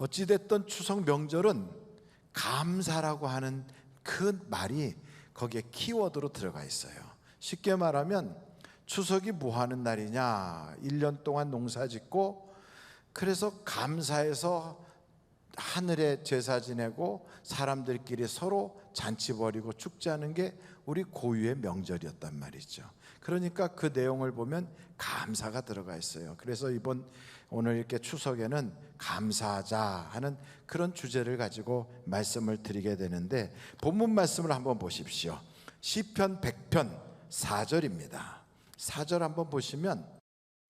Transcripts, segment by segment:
어찌됐든 추석 명절은 감사라고 하는 그 말이 거기에 키워드로 들어가 있어요. 쉽게 말하면 추석이 뭐 하는 날이냐, 1년 동안 농사 짓고 그래서 감사해서 하늘에 제사 지내고 사람들끼리 서로 잔치 벌이고 축제하는 게 우리 고유의 명절이었단 말이죠. 그러니까 그 내용을 보면 감사가 들어가 있어요. 그래서 오늘 이렇게 추석에는 감사하자 하는 그런 주제를 가지고 말씀을 드리게 되는데, 본문 말씀을 한번 보십시오. 시편 100편 4절입니다. 4절 한번 보시면,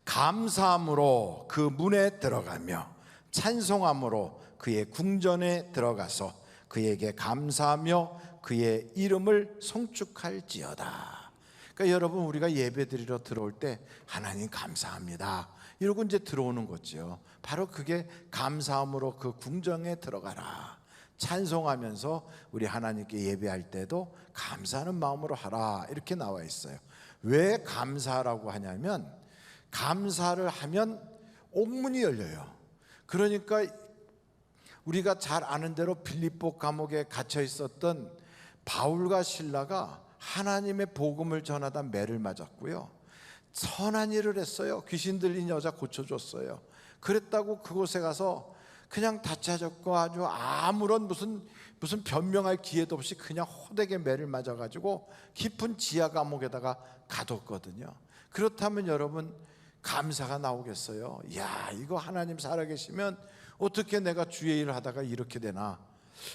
감사함으로 그 문에 들어가며 찬송함으로 그의 궁전에 들어가서 그에게 감사하며 그의 이름을 송축할지어다. 그러니까 여러분, 우리가 예배드리러 들어올 때 하나님 감사합니다 이러고 이제 들어오는 거죠. 바로 그게 감사함으로 그 궁전에 들어가라, 찬송하면서 우리 하나님께 예배할 때도 감사하는 마음으로 하라, 이렇게 나와 있어요. 왜 감사라고 하냐면, 감사를 하면 옥문이 열려요. 그러니까 우리가 잘 아는 대로 빌립보 감옥에 갇혀 있었던 바울과 실라가 하나님의 복음을 전하다 매를 맞았고요, 선한 일을 했어요. 귀신 들린 여자 고쳐줬어요. 그랬다고 그곳에 가서 그냥 다짜졌고 아주 아무런 무슨 변명할 기회도 없이 그냥 호되게 매를 맞아가지고 깊은 지하 감옥에다가 가뒀거든요. 그렇다면 여러분, 감사가 나오겠어요? 야, 이거 하나님 살아계시면 어떻게 내가 주의 일을 하다가 이렇게 되나,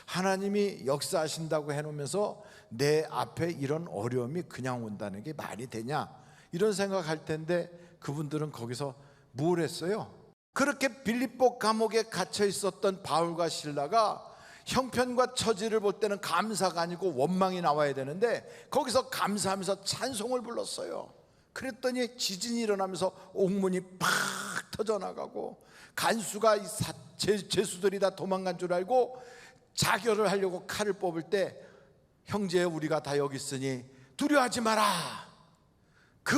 하나님이 역사하신다고 해놓으면서 내 앞에 이런 어려움이 그냥 온다는 게 말이 되냐, 이런 생각할 텐데, 그분들은 거기서 뭘 했어요? 그렇게 빌립보 감옥에 갇혀 있었던 바울과 실라가 형편과 처지를 볼 때는 감사가 아니고 원망이 나와야 되는데, 거기서 감사하면서 찬송을 불렀어요. 그랬더니 지진이 일어나면서 옥문이 팍 터져나가고, 간수가 죄수들이 다 도망간 줄 알고 자결을 하려고 칼을 뽑을 때, 형제 우리가 다 여기 있으니 두려워하지 마라, 그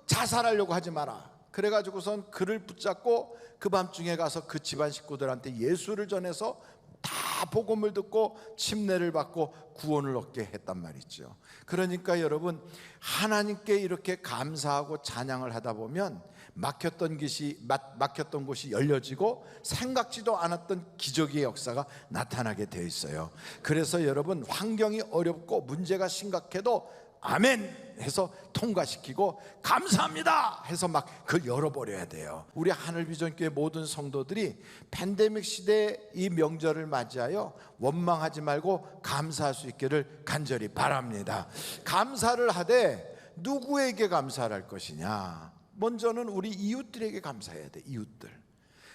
자살하려고 하지 마라, 그래가지고선 그를 붙잡고 그 밤중에 가서 그 집안 식구들한테 예수를 전해서 다 복음을 듣고 침례를 받고 구원을 얻게 했단 말이죠. 그러니까 여러분, 하나님께 이렇게 감사하고 찬양을 하다 보면 막혔던 곳이 열려지고 생각지도 않았던 기적의 역사가 나타나게 되어 있어요. 그래서 여러분, 환경이 어렵고 문제가 심각해도 아멘 해서 통과시키고 감사합니다 해서 막 그걸 열어버려야 돼요. 우리 하늘비전교회 모든 성도들이 팬데믹 시대의 이 명절을 맞이하여 원망하지 말고 감사할 수 있기를 간절히 바랍니다. 감사를 하되 누구에게 감사를 할 것이냐? 먼저는 우리 이웃들에게 감사해야 돼.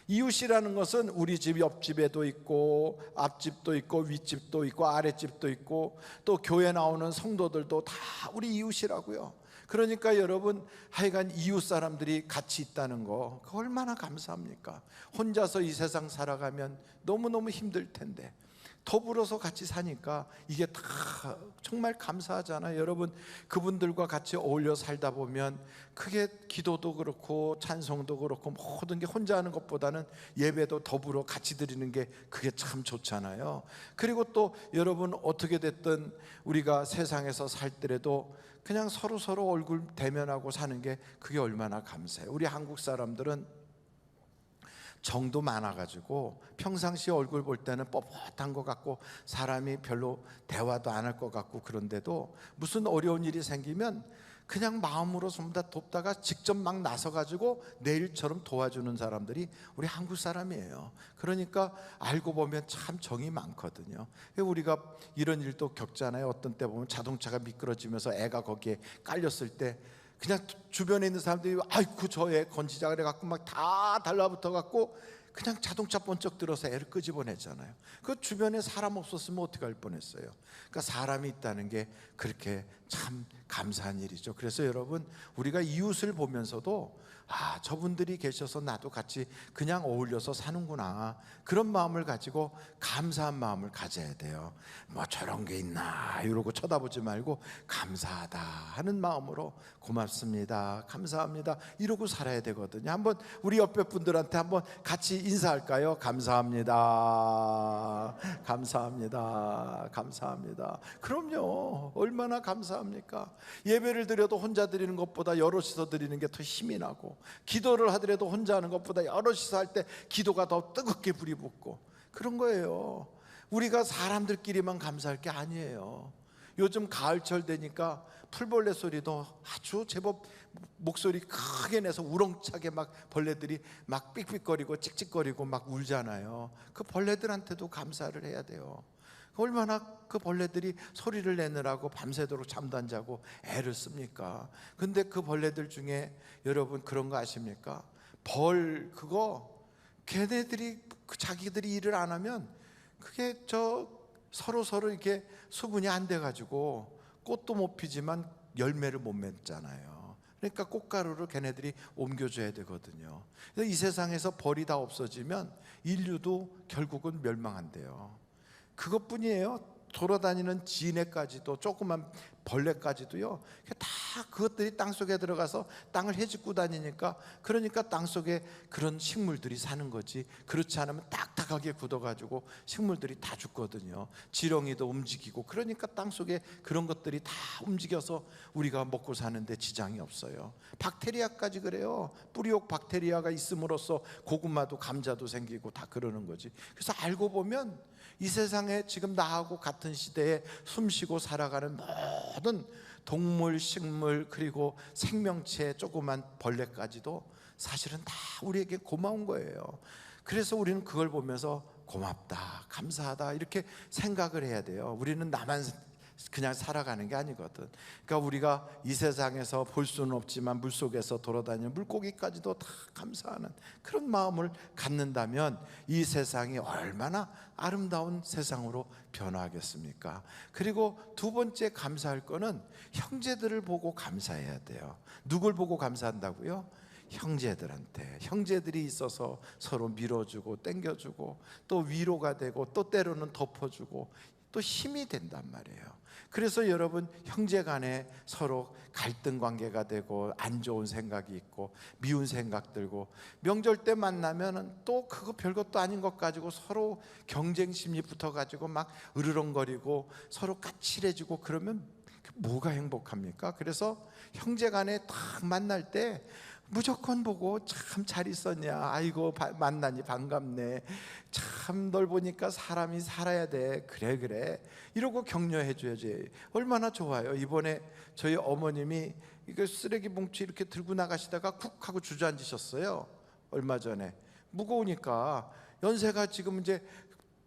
이웃이라는 것은 우리 집 옆집에도 있고 앞집도 있고 윗집도 있고 아랫집도 있고 또 교회 나오는 성도들도 다 우리 이웃이라고요. 그러니까 여러분, 하여간 이웃 사람들이 같이 있다는 거, 그거 얼마나 감사합니까? 혼자서 이 세상 살아가면 너무너무 힘들 텐데 더불어서 같이 사니까 이게 다 정말 감사하잖아요. 여러분, 그분들과 같이 어울려 살다 보면 크게 기도도 그렇고 찬송도 그렇고 모든 게 혼자 하는 것보다는 예배도 더불어 같이 드리는 게 그게 참 좋잖아요. 그리고 또 여러분, 어떻게 됐든 우리가 세상에서 살 때라도 그냥 서로 얼굴 대면하고 사는 게 그게 얼마나 감사해요. 우리 한국 사람들은 정도 많아가지고 평상시에 얼굴 볼 때는 뻣뻣한 것 같고 사람이 별로 대화도 안 할 것 같고, 그런데도 무슨 어려운 일이 생기면 그냥 마음으로 전부 다 돕다가 직접 막 나서가지고 내 일처럼 도와주는 사람들이 우리 한국 사람이에요. 그러니까 알고 보면 참 정이 많거든요. 우리가 이런 일도 겪잖아요. 어떤 때 보면 자동차가 미끄러지면서 애가 거기에 깔렸을 때 그냥 주변에 있는 사람들이 아이고 저 애 건지자 그래갖고 막 다 달라붙어갖고 그냥 자동차 번쩍 들어서 애를 끄집어냈잖아요. 그 주변에 사람 없었으면 어떻게 할 뻔했어요. 그러니까 사람이 있다는 게 그렇게 참 감사한 일이죠. 그래서 여러분, 우리가 이웃을 보면서도 저분들이 계셔서 나도 같이 그냥 어울려서 사는구나, 그런 마음을 가지고 감사한 마음을 가져야 돼요. 뭐 저런 게 있나 이러고 쳐다보지 말고 감사하다 하는 마음으로 고맙습니다, 감사합니다 이러고 살아야 되거든요. 한번 우리 옆에 분들한테 한번 같이 인사할까요? 감사합니다, 감사합니다, 감사합니다. 그럼요, 얼마나 감사합니까? 예배를 드려도 혼자 드리는 것보다 여럿이서 드리는 게 더 힘이 나고, 기도를 하더라도 혼자 하는 것보다 여럿이서 할 때 기도가 더 뜨겁게 불이 붙고, 그런 거예요. 우리가 사람들끼리만 감사할 게 아니에요. 요즘 가을철 되니까 풀벌레 소리도 아주 제법 목소리 크게 내서 우렁차게 막 벌레들이 막 삑삑거리고 찍찍거리고 막 울잖아요. 그 벌레들한테도 감사를 해야 돼요. 얼마나 그 벌레들이 소리를 내느라고 밤새도록 잠도 안 자고 애를 씁니까? 근데 그 벌레들 중에 여러분 그런 거 아십니까? 벌 그거 걔네들이 자기들이 일을 안 하면 그게 서로 이렇게 수분이 안 돼 가지고 꽃도 못 피지만 열매를 못 맺잖아요. 그러니까 꽃가루를 걔네들이 옮겨줘야 되거든요. 그래서 이 세상에서 벌이 다 없어지면 인류도 결국은 멸망한대요. 그것뿐이에요. 돌아다니는 진해까지도, 조그만 벌레까지도요, 다 그것들이 땅속에 들어가서 땅을 헤집고 다니니까, 그러니까 땅속에 그런 식물들이 사는 거지, 그렇지 않으면 딱딱하게 굳어가지고 식물들이 다 죽거든요. 지렁이도 움직이고, 그러니까 땅속에 그런 것들이 다 움직여서 우리가 먹고 사는데 지장이 없어요. 박테리아까지 그래요. 뿌리옥 박테리아가 있음으로써 고구마도 감자도 생기고 다 그러는 거지. 그래서 알고 보면 이 세상에 지금 나하고 같은 시대에 숨쉬고 살아가는 모든 동물, 식물, 그리고 생명체, 조그만 벌레까지도 사실은 다 우리에게 고마운 거예요. 그래서 우리는 그걸 보면서 고맙다, 감사하다 이렇게 생각을 해야 돼요. 우리는 나만 그냥 살아가는 게 아니거든. 그러니까 우리가 이 세상에서 볼 수는 없지만 물속에서 돌아다니는 물고기까지도 다 감사하는 그런 마음을 갖는다면 이 세상이 얼마나 아름다운 세상으로 변화하겠습니까? 그리고 두 번째 감사할 거는 형제들을 보고 감사해야 돼요. 누굴 보고 감사한다고요? 형제들한테. 형제들이 있어서 서로 밀어주고 땡겨주고 또 위로가 되고 또 때로는 덮어주고 또 힘이 된단 말이에요. 그래서 여러분, 형제 간에 서로 갈등 관계가 되고 안 좋은 생각이 있고 미운 생각 들고 명절 때 만나면 또 그거 별것도 아닌 것 가지고 서로 경쟁 심리 붙어가지고 막 으르렁거리고 서로 까칠해지고 그러면 뭐가 행복합니까? 그래서 형제 간에 딱 만날 때 무조건 보고 참 잘 있었냐, 아이고 만나니 반갑네, 참 널 보니까 사람이 살아야 돼, 그래 이러고 격려해 줘야지. 얼마나 좋아요. 이번에 저희 어머님이 이거 쓰레기 봉투 이렇게 들고 나가시다가 쿡 하고 주저앉으셨어요. 얼마 전에. 무거우니까 연세가 지금 이제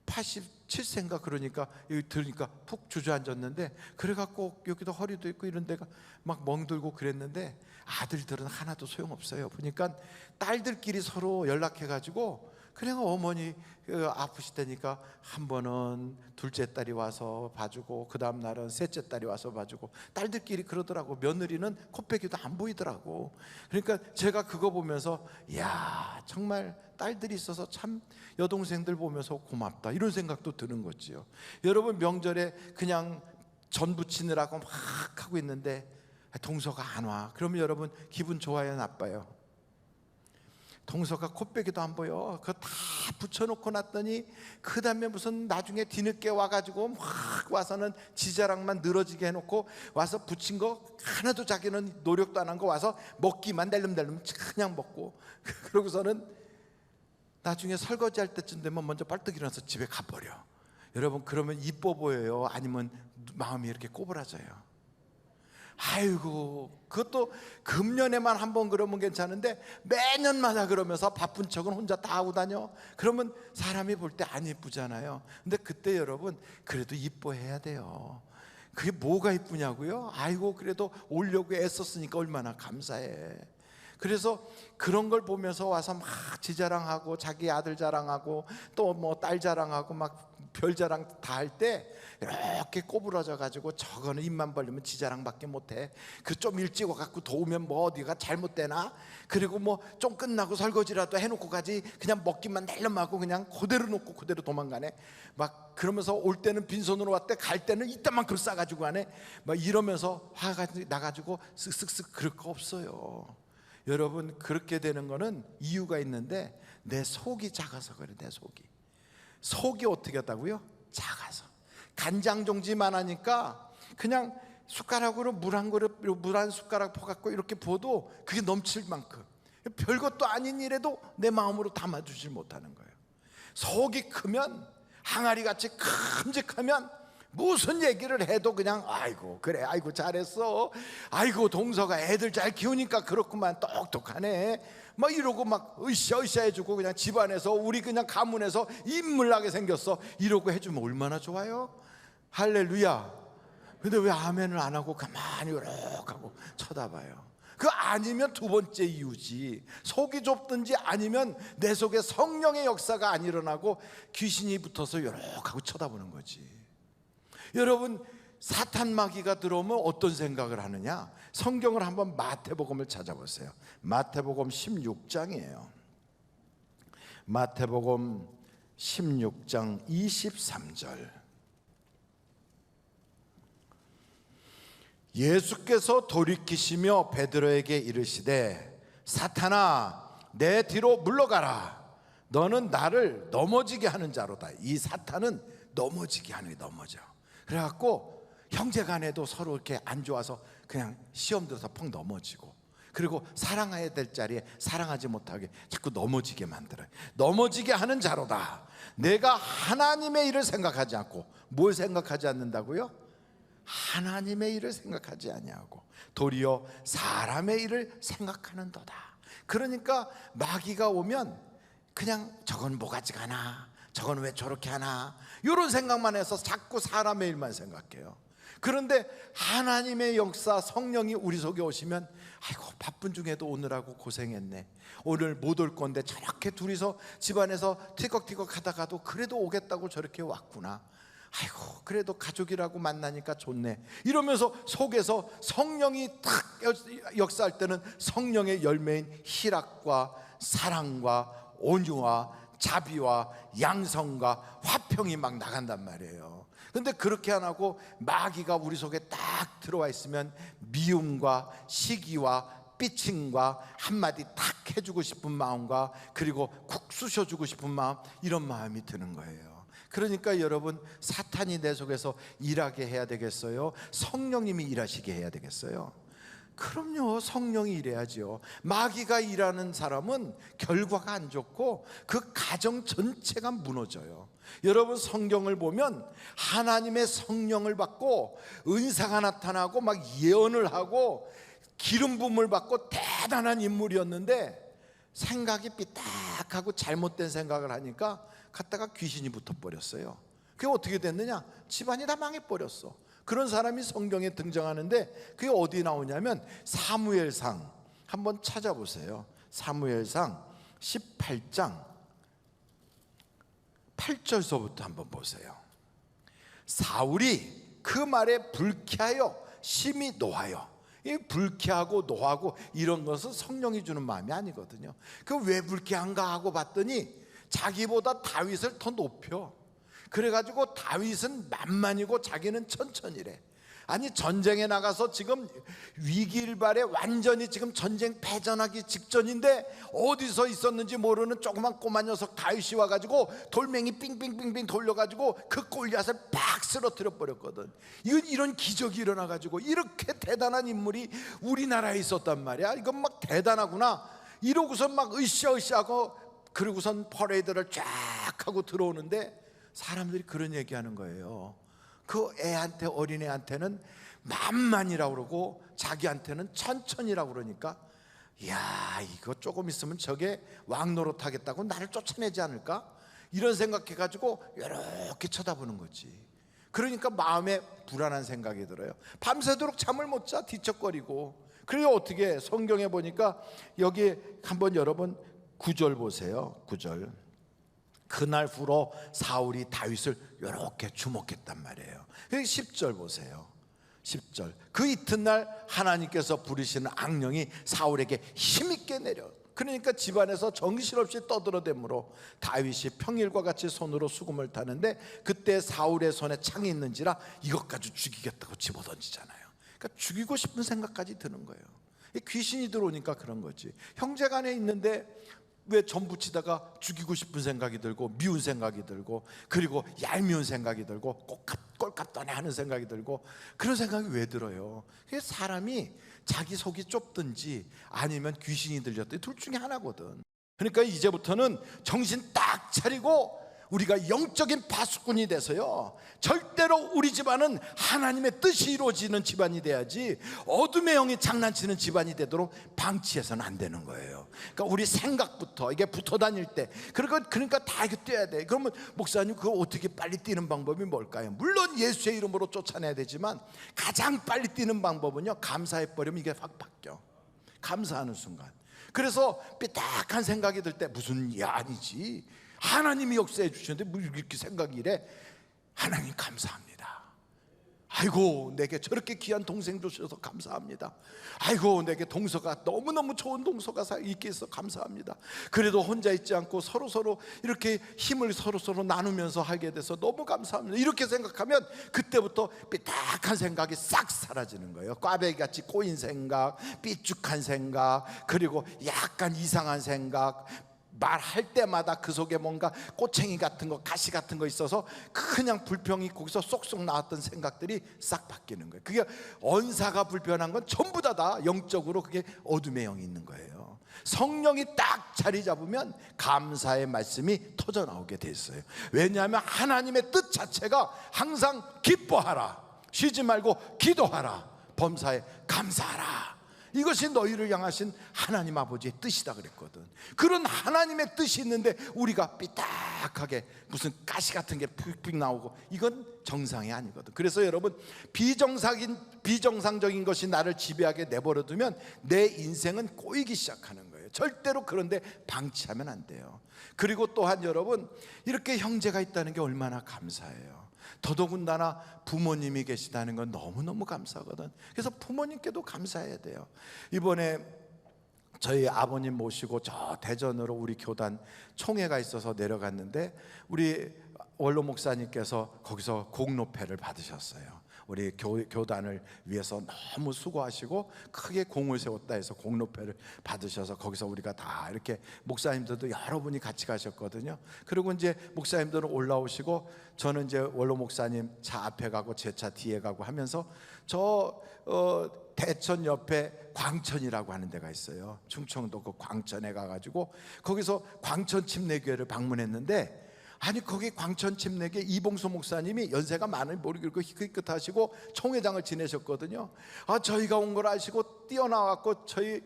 87세인가 그러니까 여기 들으니까 푹 주저앉았는데, 그래갖고 여기도 허리도 있고 이런 데가 막 멍들고 그랬는데 아들들은 하나도 소용없어요. 보니까 딸들끼리 서로 연락해가지고 그냥 어머니 아프시다니까 한 번은 둘째 딸이 와서 봐주고 그 다음 날은 셋째 딸이 와서 봐주고 딸들끼리 그러더라고. 며느리는 코빼기도 안 보이더라고. 그러니까 제가 그거 보면서 이야, 정말 딸들이 있어서 참 여동생들 보면서 고맙다 이런 생각도 드는 거지요. 여러분, 명절에 그냥 전 부치느라고 막 하고 있는데 동서가 안 와. 그러면 여러분 기분 좋아요, 나빠요? 동서가 코빼기도 안 보여. 그거 다 붙여놓고 놨더니 그 다음에 무슨 나중에 뒤늦게 와가지고 막 와서는 지자랑만 늘어지게 해놓고 와서 붙인 거 하나도 자기는 노력도 안 한 거 와서 먹기만 낼름낼름 그냥 먹고 그러고서는 나중에 설거지할 때쯤 되면 먼저 빨떡 일어나서 집에 가버려. 여러분, 그러면 이뻐 보여요? 아니면 마음이 이렇게 꼬부라져요? 아이고, 그것도 금년에만 한 번 그러면 괜찮은데 매년마다 그러면서 바쁜 척은 혼자 다 하고 다녀. 그러면 사람이 볼 때 안 이쁘잖아요. 근데 그때 여러분 그래도 이뻐해야 돼요. 그게 뭐가 이쁘냐고요? 아이고, 그래도 오려고 애썼으니까 얼마나 감사해. 그래서 그런 걸 보면서 와서 막 지 자랑하고 자기 아들 자랑하고 또 뭐 딸 자랑하고 막 별 자랑 다 할 때 이렇게 꼬부러져 가지고 저거는 입만 벌리면 지 자랑밖에 못해. 그 좀 일찍 와갖고 도우면 뭐 어디가 잘못되나? 그리고 뭐 좀 끝나고 설거지라도 해놓고 가지 그냥 먹기만 날름하고 그냥 그대로 놓고 그대로 도망가네. 막 그러면서 올 때는 빈손으로 왔대, 갈 때는 이따만큼 싸가지고 가네. 막 이러면서 화가 나가지고 쓱쓱쓱 그럴 거 없어요. 여러분, 그렇게 되는 거는 이유가 있는데 내 속이 작아서 그래. 내 속이 어떻게 했다고요? 작아서. 간장 종지만 하니까 그냥 숟가락으로 물 한 숟가락 퍼갖고 이렇게 부어도 그게 넘칠 만큼 별것도 아닌 일에도 내 마음으로 담아주질 못하는 거예요. 속이 크면, 항아리같이 큼직하면 무슨 얘기를 해도 그냥 아이고 그래, 아이고 잘했어, 아이고 동서가 애들 잘 키우니까 그렇구만, 똑똑하네, 막 이러고 막 으쌰으쌰 해주고, 그냥 집안에서 우리 그냥 가문에서 인물나게 생겼어 이러고 해주면 얼마나 좋아요. 할렐루야. 근데 왜 아멘을 안 하고 가만히 이렇게 하고 쳐다봐요? 그 아니면 두 번째 이유지. 속이 좁든지 아니면 내 속에 성령의 역사가 안 일어나고 귀신이 붙어서 이렇게 하고 쳐다보는 거지. 여러분, 사탄 마귀가 들어오면 어떤 생각을 하느냐? 성경을 한번 마태복음을 찾아보세요. 마태복음 16장이에요. 마태복음 16장 23절. 예수께서 돌이키시며 베드로에게 이르시되 사탄아 내 뒤로 물러가라. 너는 나를 넘어지게 하는 자로다. 이 사탄은 넘어지게 하는 게 넘어져. 그래갖고 형제간에도 서로 이렇게 안 좋아서 그냥 시험 들어서 펑 넘어지고, 그리고 사랑해야 될 자리에 사랑하지 못하게 자꾸 넘어지게 만들어요. 넘어지게 하는 자로다. 내가 하나님의 일을 생각하지 않고, 뭘 생각하지 않는다고요? 하나님의 일을 생각하지 아니하고 도리어 사람의 일을 생각하는도다. 그러니까 마귀가 오면 그냥 저건 뭐가지가 하나, 저건 왜 저렇게 하나, 이런 생각만 해서 자꾸 사람의 일만 생각해요. 그런데 하나님의 역사, 성령이 우리 속에 오시면 아이고 바쁜 중에도 오늘하고 고생했네, 오늘 못 올 건데 저렇게 둘이서 집안에서 티격태격 하다가도 그래도 오겠다고 저렇게 왔구나, 아이고 그래도 가족이라고 만나니까 좋네, 이러면서 속에서 성령이 탁 역사할 때는 성령의 열매인 희락과 사랑과 온유와 자비와 양성과 화평이 막 나간단 말이에요. 근데 그렇게 안 하고 마귀가 우리 속에 딱 들어와 있으면 미움과 시기와 삐침과 한마디 탁 해주고 싶은 마음과 그리고 쿡 쑤셔주고 싶은 마음, 이런 마음이 드는 거예요. 그러니까 여러분, 사탄이 내 속에서 일하게 해야 되겠어요? 성령님이 일하시게 해야 되겠어요? 그럼요, 성령이 일해야죠. 마귀가 일하는 사람은 결과가 안 좋고 그 가정 전체가 무너져요. 여러분, 성경을 보면 하나님의 성령을 받고 은사가 나타나고 막 예언을 하고 기름 부음을 받고 대단한 인물이었는데 생각이 삐딱하고 잘못된 생각을 하니까 갔다가 귀신이 붙어버렸어요. 그게 어떻게 됐느냐? 집안이 다 망해버렸어. 그런 사람이 성경에 등장하는데 그게 어디 나오냐면 사무엘상 한번 찾아보세요. 사무엘상 18장 8절서부터 한번 보세요. 사울이 그 말에 불쾌하여 심히 노하여. 이 불쾌하고 노하고 이런 것은 성령이 주는 마음이 아니거든요. 그 왜 불쾌한가 하고 봤더니 자기보다 다윗을 더 높여. 그래가지고 다윗은 만만이고 자기는 천천히래. 아니, 전쟁에 나가서 지금 위기일발에 완전히 지금 전쟁 패전하기 직전인데 어디서 있었는지 모르는 조그만 꼬마 녀석 다윗이 와가지고 돌멩이 빙빙빙빙 돌려가지고 그 골리앗을 팍 쓰러뜨려 버렸거든. 이런 기적이 일어나가지고 이렇게 대단한 인물이 우리나라에 있었단 말이야. 이건 막 대단하구나 이러고서 막 으쌰으쌰하고, 그러고선 퍼레이드를 쫙 하고 들어오는데 사람들이 그런 얘기하는 거예요. 그 애한테, 어린애한테는 만만이라고 그러고 자기한테는 천천히라고 그러니까, 이야, 이거 조금 있으면 저게 왕노릇 하겠다고 나를 쫓아내지 않을까? 이런 생각해가지고 이렇게 쳐다보는 거지. 그러니까 마음에 불안한 생각이 들어요. 밤새도록 잠을 못 자, 뒤척거리고. 그래서 어떻게 성경에 보니까 여기 한번 여러분 9절 보세요. 9절. 그날 후로 사울이 다윗을 이렇게 주목했단 말이에요. 10절 보세요. 10절. 그 이튿날 하나님께서 부르시는 악령이 사울에게 힘있게 내려, 그러니까 집안에서 정신없이 떠들어대므로 다윗이 평일과 같이 손으로 수금을 타는데 그때 사울의 손에 창이 있는지라 이것 가지고 죽이겠다고 집어던지잖아요. 그러니까 죽이고 싶은 생각까지 드는 거예요. 귀신이 들어오니까 그런 거지. 형제간에 있는데 왜 전 붙이다가 죽이고 싶은 생각이 들고 미운 생각이 들고 그리고 얄미운 생각이 들고 꼴값도 안 해 하는 생각이 들고 그런 생각이 왜 들어요? 사람이 자기 속이 좁든지 아니면 귀신이 들렸든지 둘 중에 하나거든. 그러니까 이제부터는 정신 딱 차리고 우리가 영적인 파수꾼이 돼서요, 절대로 우리 집안은 하나님의 뜻이 이루어지는 집안이 돼야지 어둠의 영이 장난치는 집안이 되도록 방치해서는 안 되는 거예요. 그러니까 우리 생각부터 이게 붙어 다닐 때 그러니까 다 이렇게 뛰어야 돼. 그러면 목사님 그거 어떻게 빨리 뛰는 방법이 뭘까요? 물론 예수의 이름으로 쫓아내야 되지만 가장 빨리 뛰는 방법은요, 감사해버리면 이게 확 바뀌어. 감사하는 순간. 그래서 삐딱한 생각이 들 때 무슨 아니지, 하나님이 역사해 주셨는데 뭐 이렇게 생각이 이래. 하나님 감사합니다. 아이고 내게 저렇게 귀한 동생 주셔서 감사합니다. 아이고 내게 동서가 너무너무 좋은 동서가 있게 해서 감사합니다. 그래도 혼자 있지 않고 서로서로 이렇게 힘을 서로서로 나누면서 하게 돼서 너무 감사합니다. 이렇게 생각하면 그때부터 삐딱한 생각이 싹 사라지는 거예요. 꽈배기같이 꼬인 생각, 삐죽한 생각, 그리고 약간 이상한 생각, 말할 때마다 그 속에 뭔가 꼬챙이 같은 거, 가시 같은 거 있어서 그냥 불평이 거기서 쏙쏙 나왔던 생각들이 싹 바뀌는 거예요. 그게 언사가 불편한 건 전부 다 영적으로 그게 어둠의 영이 있는 거예요. 성령이 딱 자리 잡으면 감사의 말씀이 터져 나오게 돼 있어요. 왜냐하면 하나님의 뜻 자체가 항상 기뻐하라, 쉬지 말고 기도하라, 범사에 감사하라, 이것이 너희를 향하신 하나님 아버지의 뜻이다 그랬거든. 그런 하나님의 뜻이 있는데 우리가 삐딱하게 무슨 가시 같은 게 푹푹 나오고 이건 정상이 아니거든. 그래서 여러분, 비정상적인 것이 나를 지배하게 내버려두면 내 인생은 꼬이기 시작하는 거예요. 절대로 그런데 방치하면 안 돼요. 그리고 또한 여러분, 이렇게 형제가 있다는 게 얼마나 감사해요. 더더군다나 부모님이 계시다는 건 너무너무 감사하거든. 그래서 부모님께도 감사해야 돼요. 이번에 저희 아버님 모시고 저 대전으로 우리 교단 총회가 있어서 내려갔는데 우리 원로 목사님께서 거기서 공로패를 받으셨어요. 우리 교단을 위해서 너무 수고하시고 크게 공을 세웠다 해서 공로패를 받으셔서 거기서 우리가 다 이렇게, 목사님들도 여러분이 같이 가셨거든요. 그리고 이제 목사님들은 올라오시고 저는 이제 원로 목사님 차 앞에 가고 제 차 뒤에 가고 하면서 대천 옆에 광천이라고 하는 데가 있어요. 충청도 그 광천에 가가지고 거기서 광천 침례교회를 방문했는데, 아니 거기 광천 침례교회 이봉수 목사님이 연세가 많은 머리 길고 희끗하시고 총회장을 지내셨거든요. 저희가 온 걸 아시고 뛰어나왔고 저희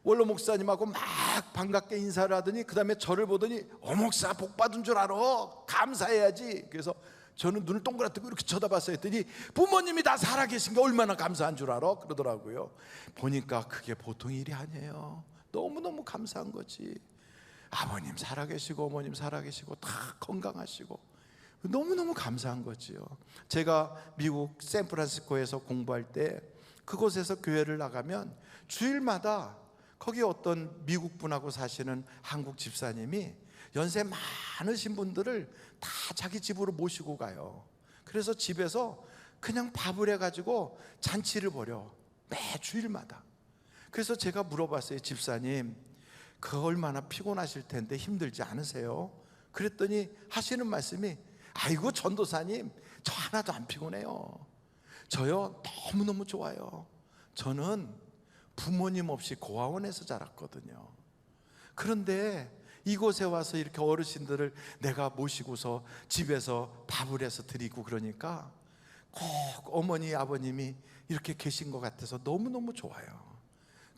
원로 목사님하고 막 반갑게 인사를 하더니 그 다음에 저를 보더니 목사 복 받은 줄 알아, 감사해야지. 그래서 저는 눈을 동그랗게 뜨고 이렇게 쳐다봤어요. 했더니 부모님이 다 살아계신 게 얼마나 감사한 줄 알아? 그러더라고요. 보니까 그게 보통 일이 아니에요. 너무너무 감사한 거지. 아버님 살아계시고 어머님 살아계시고 다 건강하시고 너무너무 감사한 거지요. 제가 미국 샌프란시스코에서 공부할 때 그곳에서 교회를 나가면 주일마다 거기 어떤 미국 분하고 사시는 한국 집사님이 연세 많으신 분들을 다 자기 집으로 모시고 가요. 그래서 집에서 그냥 밥을 해가지고 잔치를 벌여, 매 주일마다. 그래서 제가 물어봤어요. 집사님, 그 얼마나 피곤하실 텐데 힘들지 않으세요? 그랬더니 하시는 말씀이, 아이고 전도사님, 저 하나도 안 피곤해요. 저요 너무너무 좋아요. 저는 부모님 없이 고아원에서 자랐거든요. 그런데 이곳에 와서 이렇게 어르신들을 내가 모시고서 집에서 밥을 해서 드리고 그러니까 꼭 어머니 아버님이 이렇게 계신 것 같아서 너무너무 좋아요.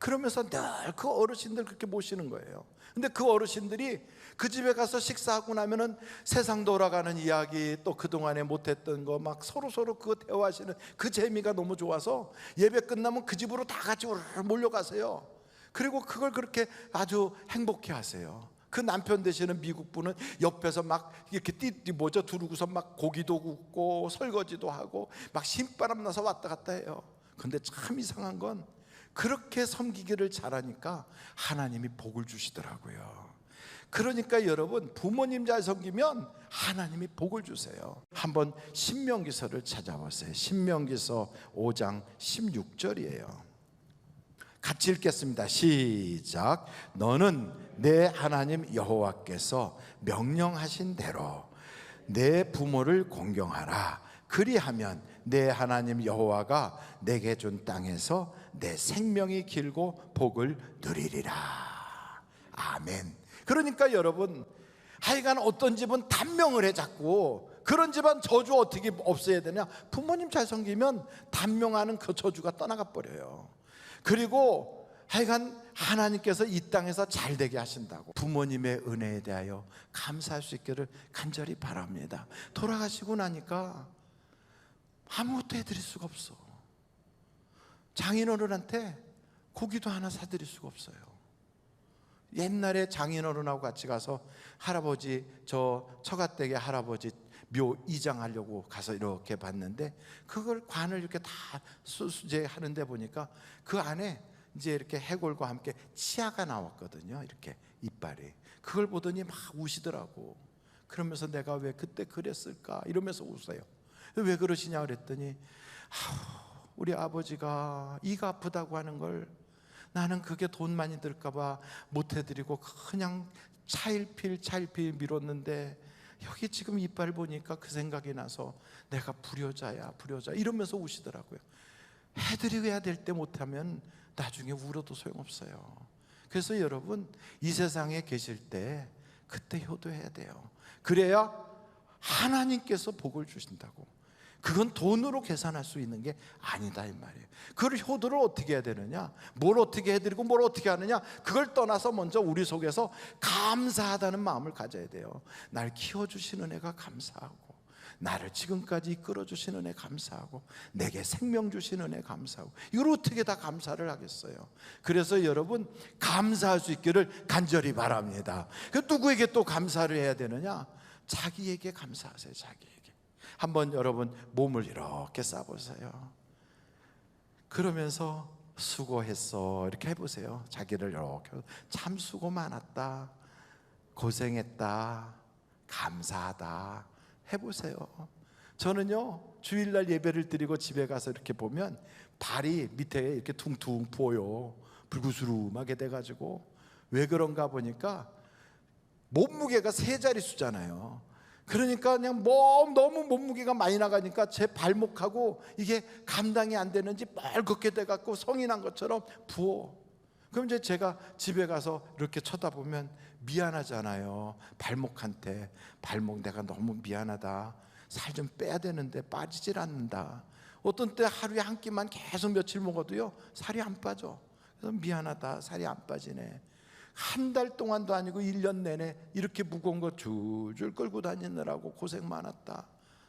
그러면서 늘 그 어르신들 그렇게 모시는 거예요. 근데 그 어르신들이 그 집에 가서 식사하고 나면은 세상 돌아가는 이야기, 또 그동안에 못했던 거 막 서로 그거 대화하시는 그 재미가 너무 좋아서 예배 끝나면 그 집으로 다 같이 몰려가세요. 그리고 그걸 그렇게 아주 행복해 하세요. 그 남편 되시는 미국 분은 옆에서 막 이렇게 두르고서 막 고기도 굽고 설거지도 하고 막 신바람 나서 왔다 갔다 해요. 근데 참 이상한 건 그렇게 섬기기를 잘하니까 하나님이 복을 주시더라고요. 그러니까 여러분, 부모님 잘 섬기면 하나님이 복을 주세요. 한번 신명기서를 찾아보세요. 신명기서 5장 16절이에요. 같이 읽겠습니다. 시작. 너는 내 하나님 여호와께서 명령하신 대로 내 부모를 공경하라. 그리하면 내 하나님 여호와가 내게 준 땅에서 내 생명이 길고 복을 누리리라. 아멘. 그러니까 여러분, 하여간 어떤 집은 단명을 해 자꾸. 그런 집안 저주 어떻게 없애야 되냐? 부모님 잘 섬기면 단명하는 그 저주가 떠나가 버려요. 그리고 하여간 하나님께서 이 땅에서 잘 되게 하신다고 부모님의 은혜에 대하여 감사할 수 있기를 간절히 바랍니다. 돌아가시고 나니까 아무것도 해드릴 수가 없어. 장인어른한테 고기도 하나 사드릴 수가 없어요. 옛날에 장인어른하고 같이 가서 할아버지, 저 처가댁에 할아버지 묘 이장하려고 가서 이렇게 봤는데, 그걸 관을 이렇게 다 수제하는데 보니까 그 안에 이제 이렇게 해골과 함께 치아가 나왔거든요. 이렇게 이빨이. 그걸 보더니 막 우시더라고. 그러면서 내가 왜 그때 그랬을까 이러면서 웃어요. 왜 그러시냐 그랬더니, 우리 아버지가 이가 아프다고 하는 걸 나는 그게 돈 많이 들까봐 못 해드리고 그냥 차일필 미뤘는데, 여기 지금 이빨 보니까 그 생각이 나서 내가 불효자야 이러면서 우시더라고요. 해드려야 될 때 못하면 나중에 울어도 소용없어요. 그래서 여러분, 이 세상에 계실 때 그때 효도해야 돼요. 그래야 하나님께서 복을 주신다고. 그건 돈으로 계산할 수 있는 게 아니다 이 말이에요. 그걸 효도를 어떻게 해야 되느냐, 뭘 어떻게 해드리고 뭘 어떻게 하느냐, 그걸 떠나서 먼저 우리 속에서 감사하다는 마음을 가져야 돼요. 날 키워주신 은혜가 감사하고, 나를 지금까지 이끌어주신 은혜 감사하고, 내게 생명 주신 은혜 감사하고, 이걸 어떻게 다 감사를 하겠어요. 그래서 여러분, 감사할 수 있기를 간절히 바랍니다. 그 누구에게 또 감사를 해야 되느냐? 자기에게 감사하세요. 자기에게. 한번 여러분 몸을 이렇게 싸보세요. 그러면서 수고했어 이렇게 해보세요. 자기를 이렇게, 참 수고 많았다, 고생했다, 감사하다 해보세요. 저는요, 주일날 예배를 드리고 집에 가서 이렇게 보면 발이 밑에 이렇게 퉁퉁 부어요. 불구스름하게 돼가지고. 왜 그런가 보니까 몸무게가 3자릿수잖아요. 그러니까 그냥 너무 몸무게가 많이 나가니까 제 발목하고 이게 감당이 안 되는지 뻘겋게 돼갖고 성이 난 것처럼 부어. 그럼 이제 제가 집에 가서 이렇게 쳐다보면 미안하잖아요. 발목한테, 발목 내가 너무 미안하다, 살 좀 빼야 되는데 빠지질 않는다. 어떤 때 하루에 한 끼만 계속 며칠 먹어도요 살이 안 빠져. 그래서 미안하다, 살이 안 빠지네. 한 달 동안도 아니고 1년 내내 이렇게 무거운 거 줄줄 끌고 다니느라고 고생 많았다,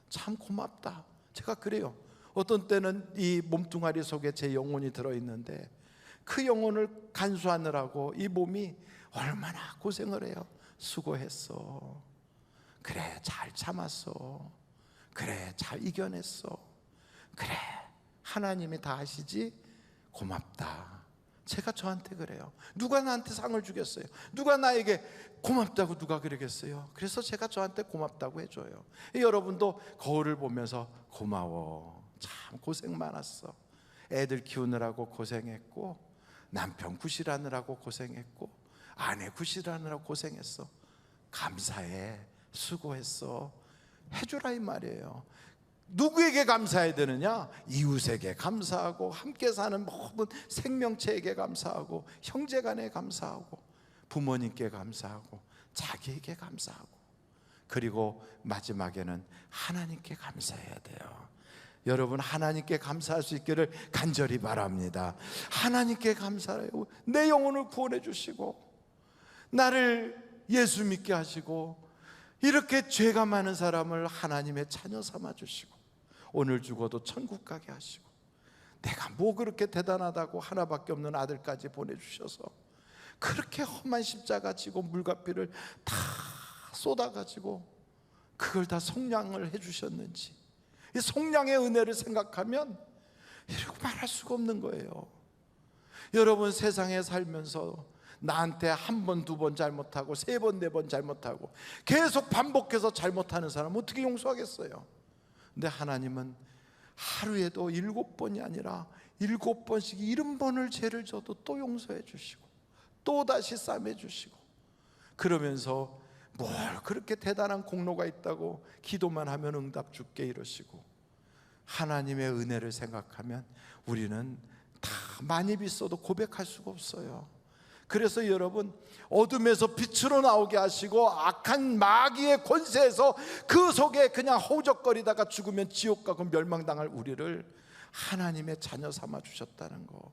참 고맙다. 제가 그래요. 어떤 때는 이 몸뚱아리 속에 제 영혼이 들어있는데 그 영혼을 간수하느라고 이 몸이 얼마나 고생을 해요. 수고했어, 그래 잘 참았어, 그래 잘 이겨냈어, 그래 하나님이 다 하시지, 고맙다. 제가 저한테 그래요. 누가 나한테 상을 주겠어요? 누가 나에게 고맙다고 누가 그러겠어요? 그래서 제가 저한테 고맙다고 해줘요. 여러분도 거울을 보면서 고마워, 참 고생 많았어, 애들 키우느라고 고생했고, 남편 구실하느라고 고생했고, 아내 구실하느라고 고생했어, 감사해, 수고했어 해주라 이 말이에요. 누구에게 감사해야 되느냐? 이웃에게 감사하고, 함께 사는 모든 생명체에게 감사하고, 형제간에 감사하고, 부모님께 감사하고, 자기에게 감사하고, 그리고 마지막에는 하나님께 감사해야 돼요. 여러분 하나님께 감사할 수 있기를 간절히 바랍니다. 하나님께 감사해요. 내 영혼을 구원해 주시고 나를 예수 믿게 하시고 이렇게 죄가 많은 사람을 하나님의 자녀 삼아 주시고 오늘 죽어도 천국 가게 하시고 내가 뭐 그렇게 대단하다고 하나밖에 없는 아들까지 보내주셔서 그렇게 험한 십자가 지고 물과 피를 다 쏟아가지고 그걸 다 속량을 해주셨는지 이 속량의 은혜를 생각하면 이러고 말할 수가 없는 거예요. 여러분 세상에 살면서 나한테 한 번, 두 번 잘못하고 세 번, 네 번 잘못하고 계속 반복해서 잘못하는 사람 어떻게 용서하겠어요? 근데 하나님은 하루에도 7번이 아니라 7번씩 70번을 죄를 져도 또 용서해 주시고 또 다시 싸매 주시고 그러면서 뭘 그렇게 대단한 공로가 있다고 기도만 하면 응답 줄게 이러시고 하나님의 은혜를 생각하면 우리는 다 많이 비싸도 고백할 수가 없어요. 그래서 여러분 어둠에서 빛으로 나오게 하시고 악한 마귀의 권세에서 그 속에 그냥 허우적거리다가 죽으면 지옥 가고 멸망당할 우리를 하나님의 자녀 삼아 주셨다는 거.